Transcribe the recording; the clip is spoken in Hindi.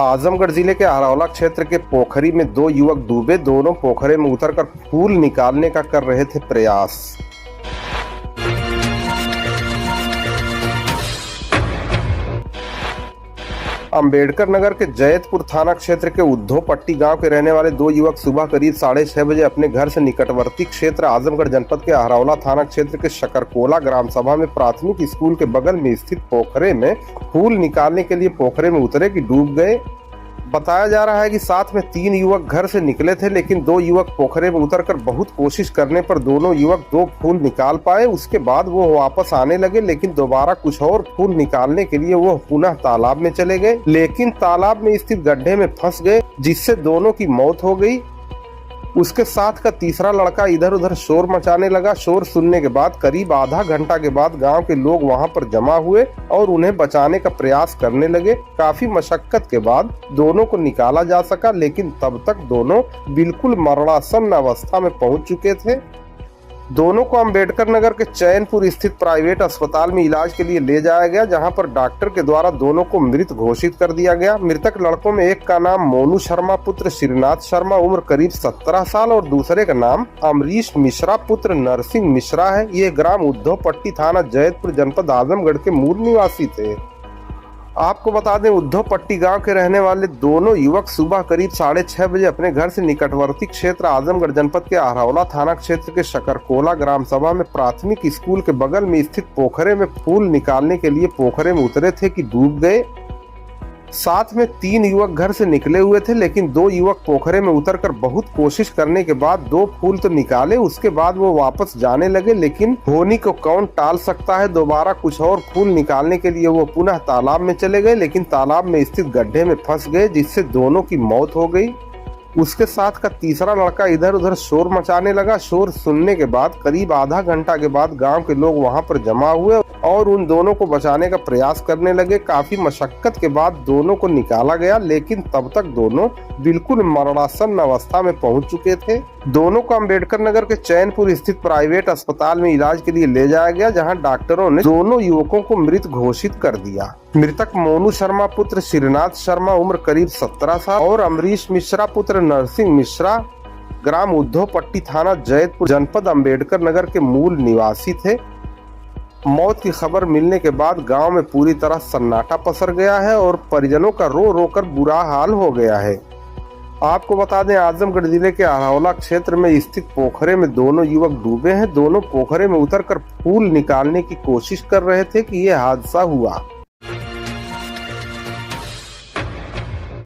आजमगढ़ जिले के अरौला क्षेत्र के पोखरी में दो युवक डूबे। दोनों पोखरे में उतरकर फूल निकालने का कर रहे थे प्रयास। अंबेडकर नगर के जैतपुर थाना क्षेत्र के उद्धव पट्टी गांव के रहने वाले दो युवक सुबह करीब 6:30 बजे अपने घर से निकटवर्ती क्षेत्र आजमगढ़ जनपद के अरौला थाना क्षेत्र के शकरकोला ग्राम सभा में प्राथमिक स्कूल के बगल में स्थित पोखरे में फूल निकालने के लिए पोखरे में उतरे कि डूब गए। बताया जा रहा है कि साथ में 3 युवक घर से निकले थे, लेकिन 2 युवक पोखरे में उतरकर बहुत कोशिश करने पर दोनों युवक 2 फूल निकाल पाए। उसके बाद वो वापस आने लगे, लेकिन दोबारा कुछ और फूल निकालने के लिए वो पुनः तालाब में चले गए, लेकिन तालाब में स्थित गड्ढे में फंस गए, जिससे दोनों की मौत हो गई। उसके साथ का तीसरा लड़का इधर उधर शोर मचाने लगा। शोर सुनने के बाद करीब आधा घंटा के बाद गांव के लोग वहां पर जमा हुए और उन्हें बचाने का प्रयास करने लगे। काफी मशक्कत के बाद दोनों को निकाला जा सका, लेकिन तब तक दोनों बिल्कुल मरणासन्न अवस्था में पहुंच चुके थे। दोनों को अंबेडकर नगर के चैनपुर स्थित प्राइवेट अस्पताल में इलाज के लिए ले जाया गया, जहां पर डॉक्टर के द्वारा दोनों को मृत घोषित कर दिया गया। मृतक लड़कों में एक का नाम मोनू शर्मा पुत्र श्रीनाथ शर्मा उम्र करीब 17 साल और दूसरे का नाम अमरीश मिश्रा पुत्र नरसिंह मिश्रा है। ये ग्राम उद्धव पट्टी थाना जैतपुर जनपद आजमगढ़ के मूल निवासी थे। आपको बता दें, उद्धव पट्टी गांव के रहने वाले दोनों युवक सुबह करीब 6:30 बजे अपने घर से निकटवर्ती क्षेत्र आजमगढ़ जनपद के अरौला थाना क्षेत्र के शकरकोला ग्राम सभा में प्राथमिक स्कूल के बगल में स्थित पोखरे में फूल निकालने के लिए पोखरे में उतरे थे कि डूब गए। साथ में 3 युवक घर से निकले हुए थे, लेकिन 2 युवक पोखरे में उतरकर बहुत कोशिश करने के बाद 2 फूल तो निकाले। उसके बाद वो वापस जाने लगे, लेकिन होनी को कौन टाल सकता है। दोबारा कुछ और फूल निकालने के लिए वो पुनः तालाब में चले गए, लेकिन तालाब में स्थित गड्ढे में फंस गए, जिससे दोनों की मौत हो गई। उसके साथ का तीसरा लड़का इधर उधर शोर मचाने लगा। शोर सुनने के बाद करीब आधा घंटा के बाद गांव के लोग वहां पर जमा हुए और उन दोनों को बचाने का प्रयास करने लगे। काफी मशक्कत के बाद दोनों को निकाला गया, लेकिन तब तक दोनों बिल्कुल मरणासन्न अवस्था में पहुंच चुके थे। दोनों को अंबेडकर नगर के चैनपुर स्थित प्राइवेट अस्पताल में इलाज के लिए ले जाया गया, जहां डॉक्टरों ने दोनों युवकों को मृत घोषित कर दिया। मृतक मोनू शर्मा पुत्र श्रीनाथ शर्मा उम्र करीब 17 साल और अमरीश मिश्रा पुत्र नरसिंह मिश्रा ग्राम उद्धव पट्टी थाना जैतपुर जनपद अंबेडकर नगर के मूल निवासी थे। मौत की खबर मिलने के बाद गांव में पूरी तरह सन्नाटा पसर गया है और परिजनों का रो रो कर बुरा हाल हो गया है। आपको बता दें, आजमगढ़ जिले के अरौला क्षेत्र में स्थित पोखरे में दोनों युवक डूबे हैं। दोनों पोखरे में उतरकर फूल निकालने की कोशिश कर रहे थे कि यह हादसा हुआ।